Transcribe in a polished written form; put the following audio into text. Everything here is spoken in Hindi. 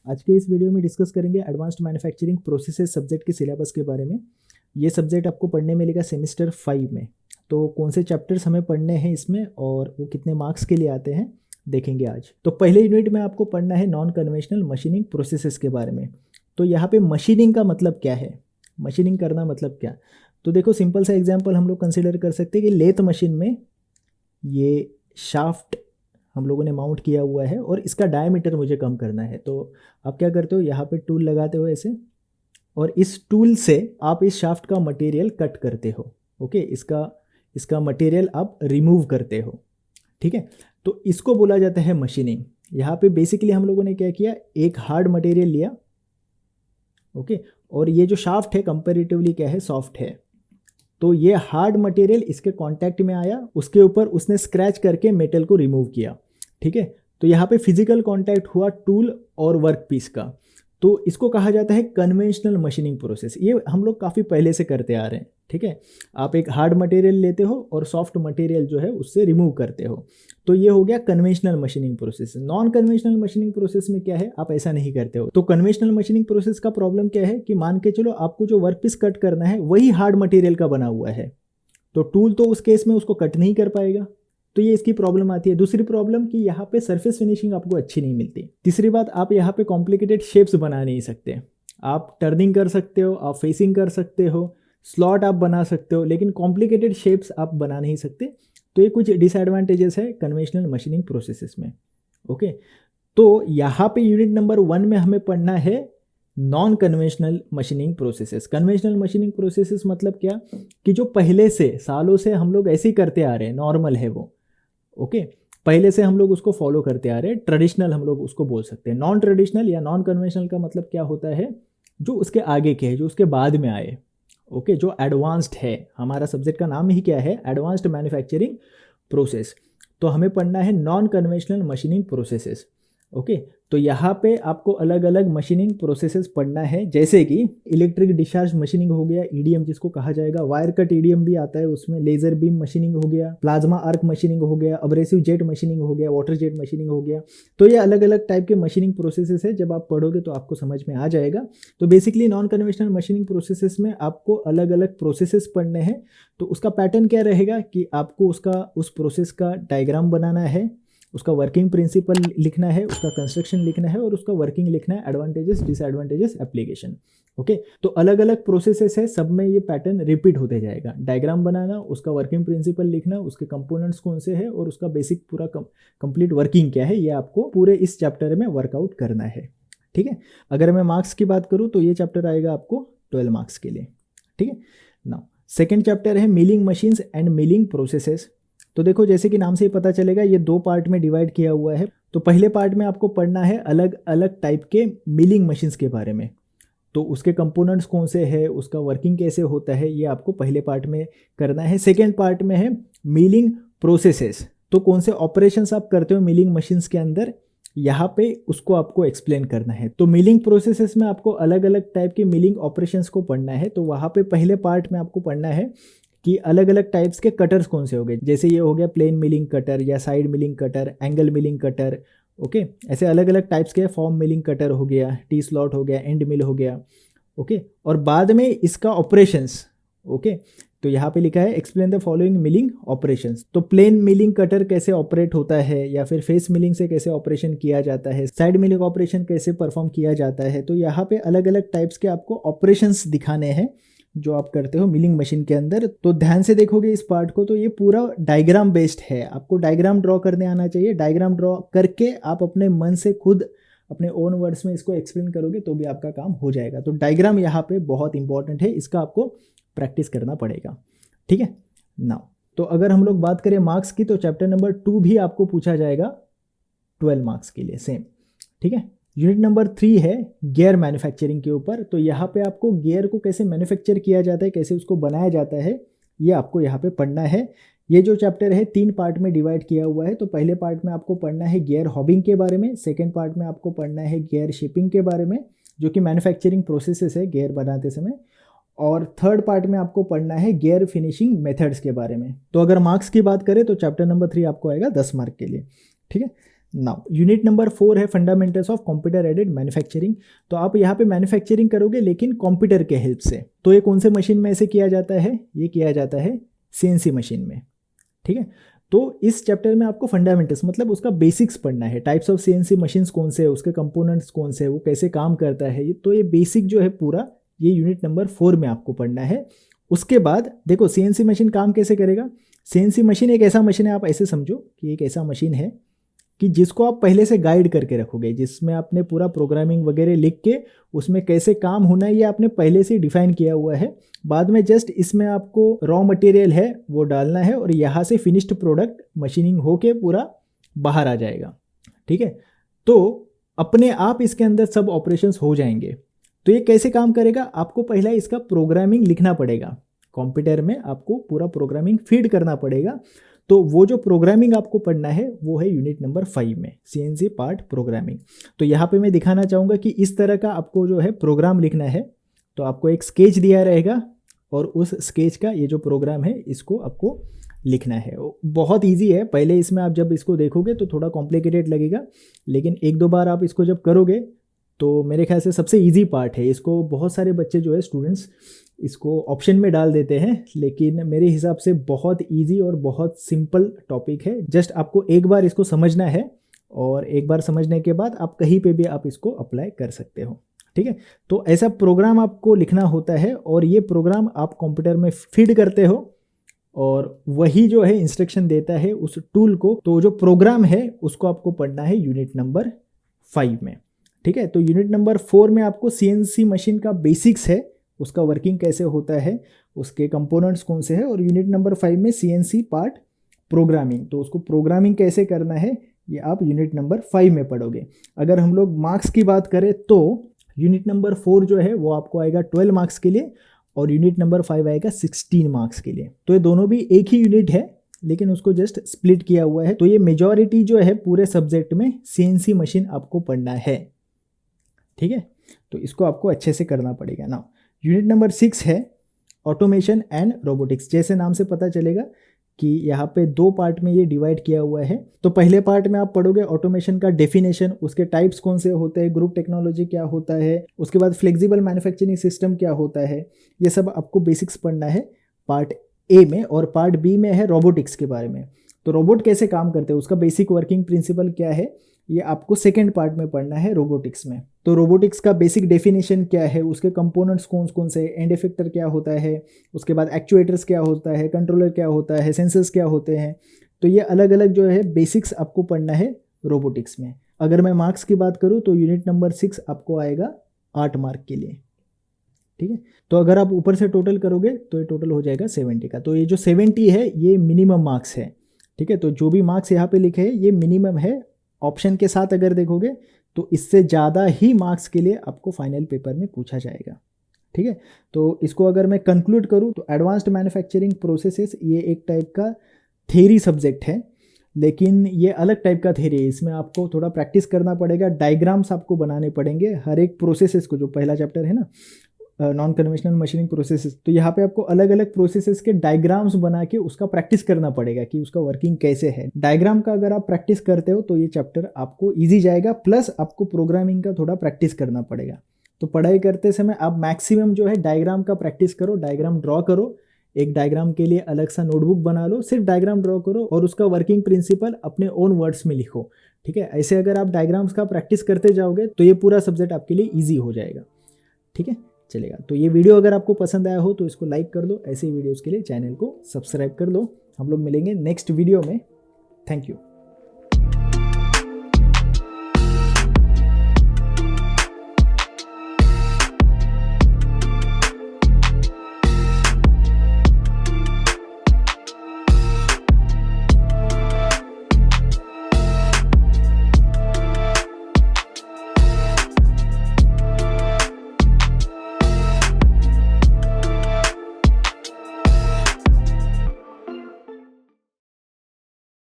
आज के इस वीडियो में डिस्कस करेंगे एडवांस्ड मैन्युफैक्चरिंग प्रोसेसेस सब्जेक्ट के सिलेबस के बारे में। ये सब्जेक्ट आपको पढ़ने मिलेगा सेमेस्टर 5 में। तो कौन से चैप्टर्स हमें पढ़ने हैं इसमें और वो कितने मार्क्स के लिए आते हैं देखेंगे आज। तो पहले यूनिट में आपको पढ़ना है नॉन कन्वेंशनल मशीनिंग प्रोसेसेस के बारे में। तो यहाँ पे मशीनिंग का मतलब क्या है, मशीनिंग करना मतलब क्या। तो देखो सिंपल सा एग्जाम्पल हम लोग कंसिडर कर सकते हैं कि लेथ मशीन में ये शाफ्ट हम लोगों ने माउंट किया हुआ है और इसका डायमीटर मुझे कम करना है। तो आप क्या करते हो, यहाँ पे टूल लगाते हो ऐसे, और इस टूल से आप इस शाफ्ट का मटेरियल कट करते हो। ओके, इसका इसका मटेरियल आप रिमूव करते हो। ठीक है, तो इसको बोला जाता है मशीनिंग। यहाँ पे बेसिकली हम लोगों ने क्या किया, एक हार्ड मटेरियल लिया। ओके, और ये जो शाफ्ट है कंपेरेटिवली क्या है, सॉफ्ट है। तो ये हार्ड मटेरियल इसके कांटेक्ट में आया, उसके ऊपर उसने स्क्रैच करके मेटल को रिमूव किया। ठीक है, तो यहाँ पे फिजिकल कांटेक्ट हुआ टूल और वर्क पीस का। तो इसको कहा जाता है कन्वेंशनल मशीनिंग प्रोसेस। ये हम लोग काफ़ी पहले से करते आ रहे हैं। ठीक है, आप एक हार्ड मटेरियल लेते हो और सॉफ्ट मटेरियल जो है उससे रिमूव करते हो। तो ये हो गया conventional machining process. Non conventional machining process में क्या है, आप ऐसा नहीं करते हो। तो कन्वेंशनल मशीनिंग प्रोसेस का प्रॉब्लम क्या है कि मान के चलो आपको जो वर्क पीस कट करना है वही हार्ड मटेरियल का बना हुआ है, तो टूल तो उस केस में उसको कट नहीं कर पाएगा। तो ये इसकी प्रॉब्लम आती है। दूसरी प्रॉब्लम कि यहाँ पे सरफेस फिनिशिंग आपको अच्छी नहीं मिलती। तीसरी बात, आप यहाँ पे कॉम्प्लिकेटेड शेप्स बना नहीं सकते। आप टर्निंग कर सकते हो, आप फेसिंग कर सकते हो, स्लॉट आप बना सकते हो, लेकिन कॉम्प्लिकेटेड शेप्स आप बना नहीं सकते। तो ये कुछ डिसएडवांटेजेस है कन्वेंशनल मशीनिंग प्रोसेसेस में। ओके, तो यहाँ पे यूनिट नंबर 1 में हमें पढ़ना है non conventional machining processes. Conventional machining processes मतलब क्या, कि जो पहले से सालों से हम लोग ऐसे ही करते आ रहे हैं, नॉर्मल है वो। ओके, पहले से हम लोग उसको फॉलो करते आ रहे हैं, ट्रेडिशनल हम लोग उसको बोल सकते हैं। नॉन ट्रेडिशनल या नॉन कन्वेंशनल का मतलब क्या होता है, जो उसके आगे के है, जो उसके बाद में आए। ओके, जो एडवांस्ड है। हमारा सब्जेक्ट का नाम ही क्या है, एडवांस्ड मैन्युफैक्चरिंग प्रोसेस। तो हमें पढ़ना है non conventional machining processes. Okay, तो यहाँ पे आपको अलग अलग मशीनिंग प्रोसेसेस पढ़ना है, जैसे कि इलेक्ट्रिक डिस्चार्ज मशीनिंग हो गया, ईडीएम जिसको कहा जाएगा, वायर कट ईडीएम भी आता है उसमें, लेजर बीम मशीनिंग हो गया, प्लाज्मा आर्क मशीनिंग हो गया, अब्रेसिव जेट मशीनिंग हो गया, वाटर जेट मशीनिंग हो गया। तो ये अलग अलग टाइप के मशीनिंग प्रोसेसेस है। जब आप पढ़ोगे तो आपको समझ में आ जाएगा। तो basically non conventional machining processes में आपको अलग अलग प्रोसेसेस पढ़ने हैं। तो उसका पैटर्न क्या रहेगा कि आपको उस प्रोसेस का डायग्राम बनाना है, उसका वर्किंग प्रिंसिपल लिखना है, उसका कंस्ट्रक्शन लिखना है और उसका वर्किंग लिखना है, एडवांटेजेस डिसएडवांटेजेस एप्लीकेशन। ओके, तो अलग अलग प्रोसेसेस है, सब में ये पैटर्न रिपीट होते जाएगा। डायग्राम बनाना, उसका वर्किंग प्रिंसिपल लिखना, उसके कंपोनेंट्स कौन से हैं और उसका बेसिक पूरा कंप्लीट वर्किंग क्या है, ये आपको पूरे इस चैप्टर में वर्कआउट करना है। ठीक है, अगर मैं मार्क्स की बात करूँ तो ये चैप्टर आएगा आपको 12 मार्क्स के लिए। ठीक है, नाउ सेकेंड चैप्टर है milling machines end milling processes. तो देखो जैसे कि नाम से ही पता चलेगा, ये 2 पार्ट में डिवाइड किया हुआ है। तो पहले पार्ट में आपको पढ़ना है अलग अलग टाइप के मिलिंग मशीन्स के बारे में। तो उसके कंपोनेंट्स कौन से हैं, उसका वर्किंग कैसे होता है, ये आपको पहले पार्ट में करना है। सेकेंड पार्ट में है मिलिंग प्रोसेसेस। तो कौन से ऑपरेशंस आप करते हो मिलिंग मशीन्स के अंदर, यहाँ पे उसको आपको एक्सप्लेन करना है। तो मिलिंग प्रोसेसेस में आपको अलग अलग टाइप के मिलिंग ऑपरेशंस को पढ़ना है। तो वहाँ पे पहले पार्ट में आपको पढ़ना है कि अलग अलग टाइप्स के कटर्स कौन से हो गए। जैसे ये हो गया प्लेन मिलिंग कटर या side milling cutter, angle milling cutter. Okay, ऐसे अलग अलग टाइप्स के फॉर्म मिलिंग कटर हो गया, टी स्लॉट हो गया, एंड मिल हो गया। ओके, और बाद में इसका ऑपरेशंस। ओके, तो यहाँ पे लिखा है explain the following milling operations. तो प्लेन मिलिंग कटर कैसे ऑपरेट होता है, या फिर फेस मिलिंग से कैसे ऑपरेशन किया जाता है, साइड मिलिंग ऑपरेशन कैसे परफॉर्म किया जाता है। तो यहाँ पे अलग अलग टाइप्स के आपको ऑपरेशंस दिखाने हैं जो आप करते हो मिलिंग मशीन के अंदर। तो ध्यान से देखोगे इस पार्ट को, तो ये पूरा डायग्राम बेस्ड है। आपको डायग्राम ड्रॉ करने आना चाहिए। डायग्राम ड्रॉ करके आप अपने मन से खुद अपने ओन वर्ड्स में इसको एक्सप्लेन करोगे तो भी आपका काम हो जाएगा। तो डायग्राम यहाँ पे बहुत इंपॉर्टेंट है, इसका आपको प्रैक्टिस करना पड़ेगा। ठीक है, नाउ तो अगर हम लोग बात करें मार्क्स की, तो चैप्टर नंबर 2 भी आपको पूछा जाएगा 12 मार्क्स के लिए सेम। ठीक है, यूनिट नंबर 3 है गियर मैन्युफैक्चरिंग के ऊपर। तो यहाँ पे आपको गियर को कैसे मैन्युफैक्चर किया जाता है, कैसे उसको बनाया जाता है, ये आपको यहाँ पे पढ़ना है। ये जो चैप्टर है 3 पार्ट में डिवाइड किया हुआ है। तो पहले पार्ट में आपको पढ़ना है गियर हॉबिंग के बारे में, सेकेंड पार्ट में आपको पढ़ना है गियर शिपिंग के बारे में, जो कि मैन्युफैक्चरिंग प्रोसेसेस है गियर बनाते समय, और थर्ड पार्ट में आपको पढ़ना है गियर फिनिशिंग मेथड्स के बारे में। तो अगर मार्क्स की बात करें तो चैप्टर नंबर 3 आपको आएगा 10 मार्क के लिए। ठीक है, नाउ यूनिट नंबर 4 है fundamentals of computer aided manufacturing. तो आप यहाँ पे मैन्युफैक्चरिंग करोगे लेकिन कंप्यूटर के हेल्प से। तो ये कौन से मशीन में ऐसे किया जाता है? ये किया जाता है सीएनसी मशीन में। ठीक है, तो इस चैप्टर में आपको फंडामेंटल्स मतलब उसका बेसिक्स पढ़ना है। टाइप्स ऑफ सीएनसी मशीन्स कौन से है, उसके कंपोनेंट्स कौन से है, वो कैसे काम करता है, तो ये बेसिक जो है पूरा ये यूनिट नंबर 4 में आपको पढ़ना है। उसके बाद देखो सीएनसी मशीन काम कैसे करेगा। सीएनसी मशीन एक ऐसा मशीन है, आप ऐसे समझो कि एक ऐसा मशीन है कि जिसको आप पहले से गाइड करके रखोगे, जिसमें आपने पूरा प्रोग्रामिंग वगैरह लिख के उसमें कैसे काम होना है ये आपने पहले से डिफाइन किया हुआ है। बाद में जस्ट इसमें आपको रॉ मटेरियल है वो डालना है और यहाँ से फिनिश्ड प्रोडक्ट मशीनिंग होके पूरा बाहर आ जाएगा। ठीक है, तो अपने आप इसके अंदर सब ऑपरेशंस हो जाएंगे। तो ये कैसे काम करेगा, आपको पहला इसका प्रोग्रामिंग लिखना पड़ेगा। कंप्यूटर में आपको पूरा प्रोग्रामिंग फीड करना पड़ेगा। तो वो जो प्रोग्रामिंग आपको पढ़ना है वो है यूनिट नंबर 5 में, सीएनसी पार्ट प्रोग्रामिंग। तो यहाँ पे मैं दिखाना चाहूँगा कि इस तरह का आपको जो है प्रोग्राम लिखना है। तो आपको एक स्केच दिया रहेगा और उस स्केच का ये जो प्रोग्राम है इसको आपको लिखना है। बहुत इजी है, पहले इसमें आप जब इसको देखोगे तो थोड़ा कॉम्प्लिकेटेड लगेगा, लेकिन एक दो बार आप इसको जब करोगे तो मेरे ख्याल से सबसे इजी पार्ट है। इसको बहुत सारे बच्चे जो है स्टूडेंट्स इसको ऑप्शन में डाल देते हैं, लेकिन मेरे हिसाब से बहुत इजी और बहुत सिंपल टॉपिक है। जस्ट आपको एक बार इसको समझना है और एक बार समझने के बाद आप कहीं पे भी आप इसको अप्लाई कर सकते हो। ठीक है, तो ऐसा प्रोग्राम आपको लिखना होता है और ये प्रोग्राम आप कंप्यूटर में फीड करते हो और वही जो है इंस्ट्रक्शन देता है उस टूल को। तो जो प्रोग्राम है उसको आपको पढ़ना है यूनिट नंबर 5 में। ठीक है, तो यूनिट नंबर 4 में आपको सीएनसी मशीन का बेसिक्स है, उसका वर्किंग कैसे होता है, उसके कंपोनेंट्स कौन से हैं, और यूनिट नंबर 5 में सीएनसी पार्ट प्रोग्रामिंग, तो उसको प्रोग्रामिंग कैसे करना है ये आप यूनिट नंबर 5 में पढ़ोगे। अगर हम लोग मार्क्स की बात करें तो यूनिट नंबर 4 जो है वो आपको आएगा 12 मार्क्स के लिए और यूनिट नंबर 5 आएगा 16 मार्क्स के लिए। तो ये दोनों भी एक ही यूनिट है लेकिन उसको जस्ट स्प्लिट किया हुआ है। तो ये मेजॉरिटी जो है पूरे सब्जेक्ट में सीएनसी मशीन आपको पढ़ना है। ठीक है, तो इसको आपको अच्छे से करना पड़ेगा ना। यूनिट नंबर 6 है ऑटोमेशन एंड रोबोटिक्स। जैसे नाम से पता चलेगा कि यहाँ पे 2 पार्ट में ये डिवाइड किया हुआ है। तो पहले पार्ट में आप पढ़ोगे ऑटोमेशन का डेफिनेशन, उसके टाइप्स कौन से होते हैं, ग्रुप टेक्नोलॉजी क्या होता है, उसके बाद फ्लेक्सिबल मैन्युफैक्चरिंग सिस्टम क्या होता है, ये सब आपको बेसिक्स पढ़ना है पार्ट ए में। और पार्ट बी में है रोबोटिक्स के बारे में। तो रोबोट कैसे काम करते हैं, उसका बेसिक वर्किंग प्रिंसिपल क्या है, ये आपको सेकेंड पार्ट में पढ़ना है रोबोटिक्स में। तो रोबोटिक्स का बेसिक डेफिनेशन क्या है, उसके कंपोनेंट्स कौन कौन से, एंड इफेक्टर क्या होता है, उसके बाद एक्चुएटर्स क्या होता है, कंट्रोलर क्या होता है, सेंसर्स क्या होते हैं। तो ये अलग अलग जो है बेसिक्स आपको पढ़ना है रोबोटिक्स में। अगर मैं मार्क्स की बात करूँ तो यूनिट नंबर 6 आपको आएगा 8 मार्क के लिए। ठीक है, तो अगर आप ऊपर से टोटल करोगे तो ये टोटल हो जाएगा 70 का। तो ये जो 70 है ये मिनिमम मार्क्स है। ठीक है, तो जो भी मार्क्स यहाँ पे लिखे हैं ये मिनिमम है। ऑप्शन के साथ अगर देखोगे तो इससे ज़्यादा ही मार्क्स के लिए आपको फाइनल पेपर में पूछा जाएगा। ठीक है, तो इसको अगर मैं कंक्लूड करूँ तो एडवांस्ड मैन्युफैक्चरिंग प्रोसेसेस ये एक टाइप का थ्योरी सब्जेक्ट है, लेकिन ये अलग टाइप का थ्योरी है। इसमें आपको थोड़ा प्रैक्टिस करना पड़ेगा, डायग्राम्स आपको बनाने पड़ेंगे हर एक प्रोसेसेस को। जो पहला चैप्टर है ना नॉन कन्वेंशनल मशीनिंग प्रोसेसेस, तो यहाँ पे आपको अलग अलग प्रोसेसेस के डायग्राम्स बना के उसका प्रैक्टिस करना पड़ेगा कि उसका वर्किंग कैसे है। डायग्राम का अगर आप प्रैक्टिस करते हो तो ये चैप्टर आपको इजी जाएगा, प्लस आपको प्रोग्रामिंग का थोड़ा प्रैक्टिस करना पड़ेगा। तो पढ़ाई करते समय आप मैक्सिमम जो है डायग्राम का प्रैक्टिस करो, डायग्राम ड्रॉ करो। एक डायग्राम के लिए अलग सा नोटबुक बना लो, सिर्फ डायग्राम ड्रॉ करो और उसका वर्किंग प्रिंसिपल अपने ओन वर्ड्स में लिखो। ठीक है, ऐसे अगर आप डायग्राम्स का प्रैक्टिस करते जाओगे तो ये पूरा सब्जेक्ट आपके लिए ईजी हो जाएगा। ठीक है, चलेगा। तो ये वीडियो अगर आपको पसंद आया हो तो इसको लाइक कर दो। ऐसे वीडियोस के लिए चैनल को सब्सक्राइब कर दो। हम लोग मिलेंगे नेक्स्ट वीडियो में। Thank you.